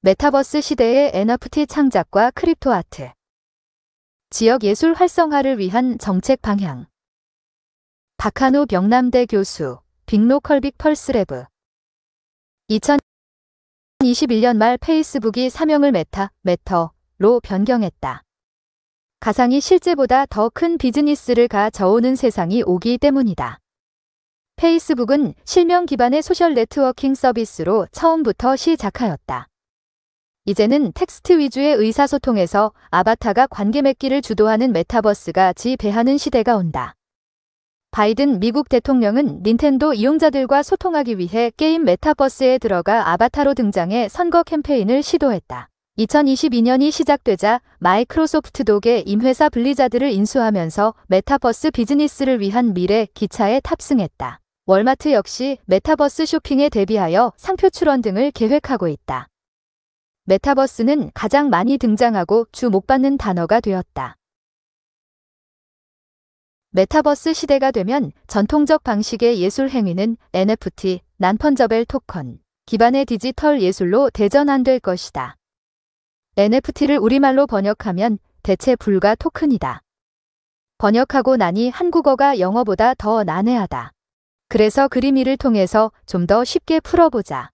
메타버스 시대의 NFT 창작과 크립토 아트. 지역 예술 활성화를 위한 정책 방향. 박한우 명남대 교수, 빅로컬빅 펄스랩. 2021년 말 페이스북이 사명을 메터로 변경했다. 가상이 실제보다 더 큰 비즈니스를 가져오는 세상이 오기 때문이다. 페이스북은 실명 기반의 소셜 네트워킹 서비스로 처음부터 시작하였다. 이제는 텍스트 위주의 의사소통에서 아바타가 관계 맺기를 주도하는 메타버스가 지배하는 시대가 온다. 바이든 미국 대통령은 닌텐도 이용자들과 소통하기 위해 게임 메타버스에 들어가 아바타로 등장해 선거 캠페인을 시도했다. 2022년이 시작되자 마이크로소프트 독의 임회사 블리자드를 인수하면서 메타버스 비즈니스를 위한 미래 기차에 탑승했다. 월마트 역시 메타버스 쇼핑에 대비하여 상표 출원 등을 계획하고 있다. 메타버스는 가장 많이 등장하고 주목받는 단어가 되었다. 메타버스 시대가 되면 전통적 방식의 예술 행위는 NFT, 난펀저벨 토큰 기반의 디지털 예술로 대전환될 것이다. NFT를 우리말로 번역하면 대체 불가 토큰이다. 번역하고 나니 한국어가 영어보다 더 난해하다. 그래서 그림이를 통해서 좀 더 쉽게 풀어보자.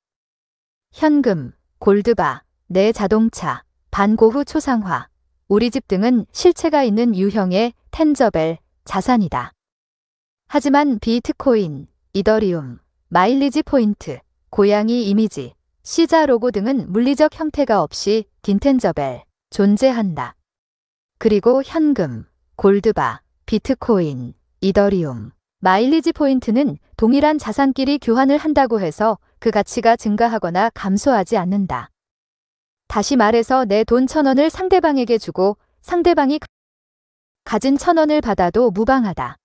현금, 골드바, 내 자동차, 반고흐 초상화, 우리 집 등은 실체가 있는 유형의 텐저벨, 자산이다. 하지만 비트코인, 이더리움, 마일리지 포인트, 고양이 이미지, 시자 로고 등은 물리적 형태가 없이 딘텐저벨, 존재한다. 그리고 현금, 골드바, 비트코인, 이더리움, 마일리지 포인트는 동일한 자산끼리 교환을 한다고 해서 그 가치가 증가하거나 감소하지 않는다. 다시 말해서 내 돈 1,000원을 상대방에게 주고 상대방이 가진 1,000원을 받아도 무방하다.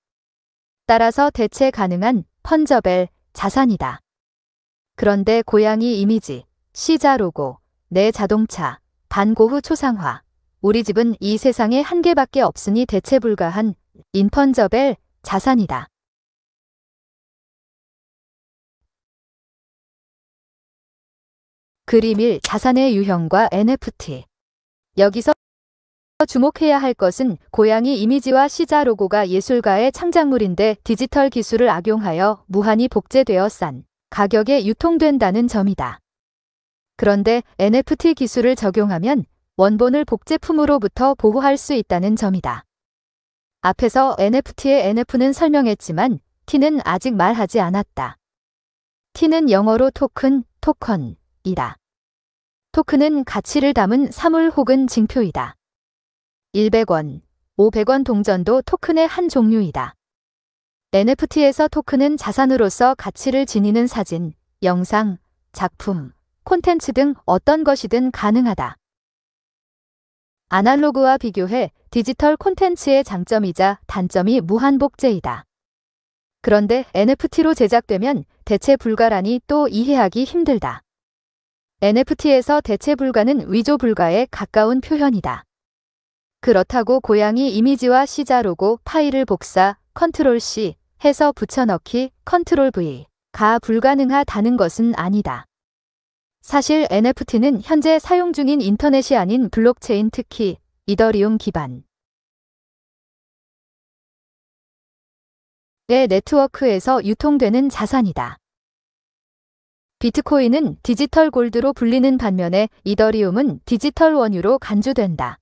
따라서 대체 가능한 펀저벨, 자산이다. 그런데 고양이 이미지, 시자 로고, 내 자동차, 반고흐 초상화, 우리 집은 이 세상에 한 개밖에 없으니 대체 불가한 인펀저벨, 자산이다. 그림 1. 자산의 유형과 NFT. 여기서 주목해야 할 것은 고양이 이미지와 시자 로고가 예술가의 창작물인데 디지털 기술을 악용하여 무한히 복제되어 싼 가격에 유통된다는 점이다. 그런데 NFT 기술을 적용하면 원본을 복제품으로부터 보호할 수 있다는 점이다. 앞에서 NFT의 NF는 설명했지만 T는 아직 말하지 않았다. T는 영어로 토큰이다. 토큰은 가치를 담은 사물 혹은 징표이다. 100원, 500원 동전도 토큰의 한 종류이다. NFT에서 토큰은 자산으로서 가치를 지니는 사진, 영상, 작품, 콘텐츠 등 어떤 것이든 가능하다. 아날로그와 비교해 디지털 콘텐츠의 장점이자 단점이 무한복제이다. 그런데 NFT로 제작되면 대체 불가라니 또 이해하기 힘들다. NFT에서 대체 불가는 위조 불가에 가까운 표현이다. 그렇다고 고양이 이미지와 시자 로고 파일을 복사, 컨트롤 C 해서 붙여넣기, 컨트롤 V가 불가능하다는 것은 아니다. 사실 NFT는 현재 사용 중인 인터넷이 아닌 블록체인 특히 이더리움 기반의 네트워크에서 유통되는 자산이다. 비트코인은 디지털 골드로 불리는 반면에 이더리움은 디지털 원유로 간주된다.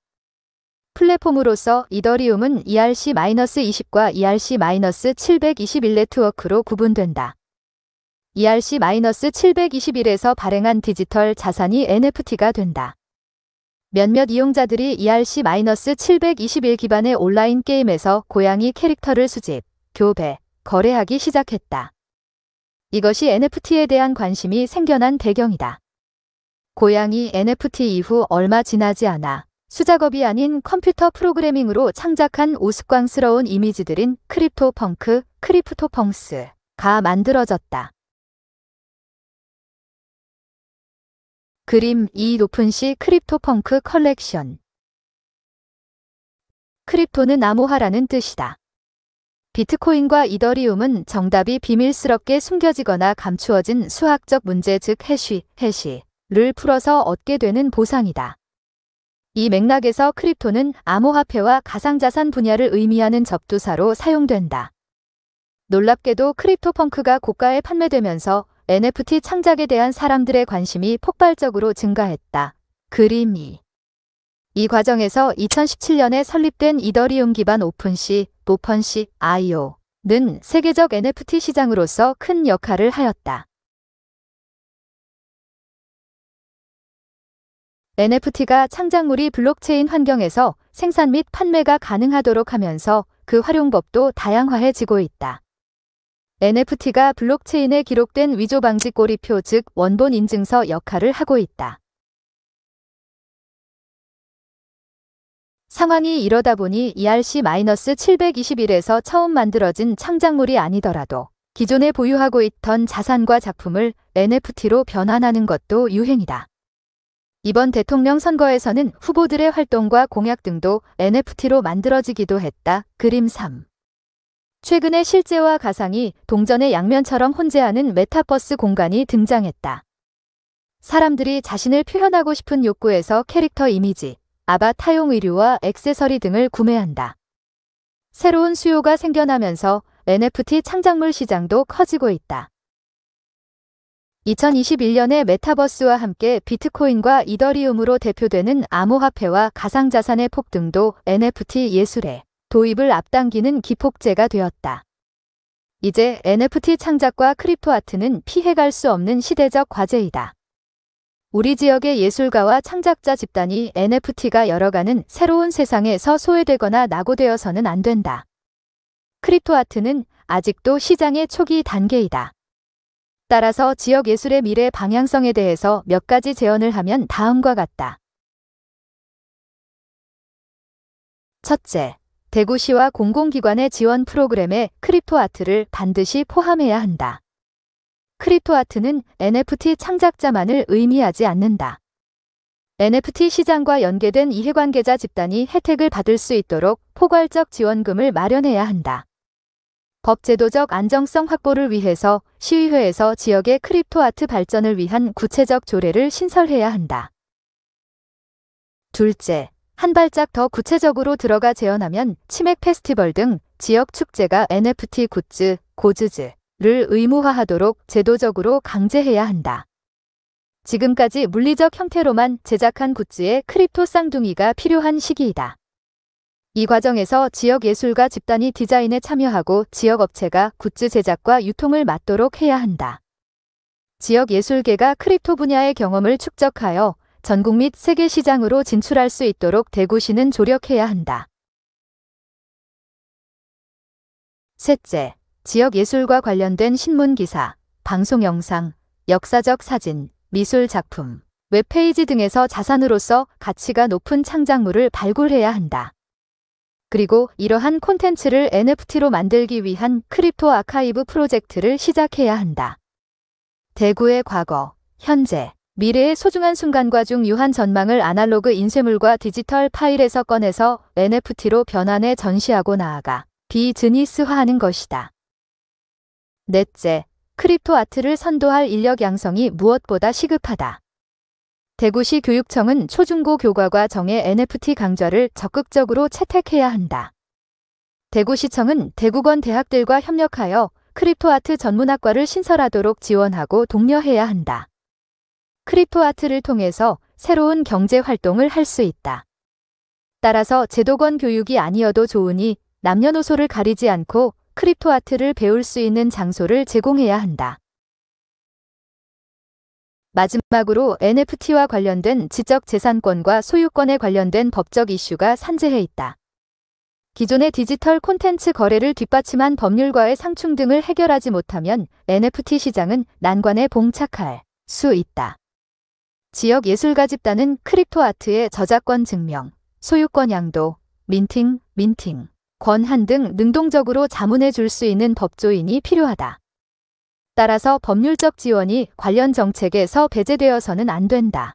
플랫폼으로서 이더리움은 ERC-20과 ERC-721 네트워크로 구분된다. ERC-721에서 발행한 디지털 자산이 NFT가 된다. 몇몇 이용자들이 ERC-721 기반의 온라인 게임에서 고양이 캐릭터를 수집, 교배, 거래하기 시작했다. 이것이 NFT에 대한 관심이 생겨난 배경이다. 고양이 NFT 이후 얼마 지나지 않아 수작업이 아닌 컴퓨터 프로그래밍으로 창작한 우스꽝스러운 이미지들인 크립토펑스가 만들어졌다. 그림 2. 높은시 크립토펑크 컬렉션. 크립토는 암호화라는 뜻이다. 비트코인과 이더리움은 정답이 비밀스럽게 숨겨지거나 감추어진 수학적 문제 즉 해시, 를 풀어서 얻게 되는 보상이다. 이 맥락에서 크립토는 암호화폐와 가상자산 분야를 의미하는 접두사로 사용된다. 놀랍게도 크립토펑크가 고가에 판매되면서 NFT 창작에 대한 사람들의 관심이 폭발적으로 증가했다. 그림 2. 이 과정에서 2017년에 설립된 이더리움 기반 오픈시, IO는 세계적 NFT 시장으로서 큰 역할을 하였다. NFT가 창작물이 블록체인 환경에서 생산 및 판매가 가능하도록 하면서 그 활용법도 다양화해지고 있다. NFT가 블록체인에 기록된 위조 방지 꼬리표 즉 원본 인증서 역할을 하고 있다. 상황이 이러다 보니 ERC-721에서 처음 만들어진 창작물이 아니더라도 기존에 보유하고 있던 자산과 작품을 NFT로 변환하는 것도 유행이다. 이번 대통령 선거에서는 후보들의 활동과 공약 등도 NFT로 만들어지기도 했다. 그림 3. 최근에 실제와 가상이 동전의 양면처럼 혼재하는 메타버스 공간이 등장했다. 사람들이 자신을 표현하고 싶은 욕구에서 캐릭터 이미지, 아바타용 의류와 액세서리 등을 구매한다. 새로운 수요가 생겨나면서 NFT 창작물 시장도 커지고 있다. 2021년에 메타버스와 함께 비트코인과 이더리움으로 대표되는 암호화폐와 가상자산의 폭등도 NFT 예술의 도입을 앞당기는 기폭제가 되었다. 이제 NFT 창작과 크립토 아트는 피해갈 수 없는 시대적 과제이다. 우리 지역의 예술가와 창작자 집단이 NFT가 열어가는 새로운 세상에서 소외되거나 낙오되어서는 안 된다. 크립토 아트는 아직도 시장의 초기 단계이다. 따라서 지역 예술의 미래 방향성에 대해서 몇 가지 제언을 하면 다음과 같다. 첫째, 대구시와 공공기관의 지원 프로그램에 크립토 아트를 반드시 포함해야 한다. 크립토 아트는 NFT 창작자만을 의미하지 않는다. NFT 시장과 연계된 이해관계자 집단이 혜택을 받을 수 있도록 포괄적 지원금을 마련해야 한다. 법제도적 안정성 확보를 위해서 시의회에서 지역의 크립토 아트 발전을 위한 구체적 조례를 신설해야 한다. 둘째, 한 발짝 더 구체적으로 들어가 제언하면 치맥 페스티벌 등 지역 축제가 NFT 굿즈, 고즈즈를 의무화하도록 제도적으로 강제해야 한다. 지금까지 물리적 형태로만 제작한 굿즈에 크립토 쌍둥이가 필요한 시기이다. 이 과정에서 지역 예술가 집단이 디자인에 참여하고 지역 업체가 굿즈 제작과 유통을 맡도록 해야 한다. 지역 예술계가 크립토 분야의 경험을 축적하여 전국 및 세계 시장으로 진출할 수 있도록 대구시는 조력해야 한다. 셋째, 지역 예술과 관련된 신문 기사, 방송 영상, 역사적 사진, 미술 작품, 웹페이지 등에서 자산으로서 가치가 높은 창작물을 발굴해야 한다. 그리고 이러한 콘텐츠를 NFT로 만들기 위한 크립토 아카이브 프로젝트를 시작해야 한다. 대구의 과거, 현재, 미래의 소중한 순간과 중 유한 전망을 아날로그 인쇄물과 디지털 파일에서 꺼내서 NFT로 변환해 전시하고 나아가 비즈니스화하는 것이다. 넷째, 크립토 아트를 선도할 인력 양성이 무엇보다 시급하다. 대구시 교육청은 초중고 교과과 정의 NFT 강좌를 적극적으로 채택해야 한다. 대구시청은 대구권 대학들과 협력하여 크립토 아트 전문학과를 신설하도록 지원하고 독려해야 한다. 크립토 아트를 통해서 새로운 경제 활동을 할 수 있다. 따라서 제도권 교육이 아니어도 좋으니 남녀노소를 가리지 않고 크립토 아트를 배울 수 있는 장소를 제공해야 한다. 마지막으로 NFT와 관련된 지적재산권과 소유권에 관련된 법적 이슈가 산재해 있다. 기존의 디지털 콘텐츠 거래를 뒷받침한 법률과의 상충 등을 해결하지 못하면 NFT 시장은 난관에 봉착할 수 있다. 지역 예술가 집단은 크립토 아트의 저작권 증명, 소유권 양도, 민팅, 권한 등 능동적으로 자문해 줄 수 있는 법조인이 필요하다. 따라서 법률적 지원이 관련 정책에서 배제되어서는 안 된다.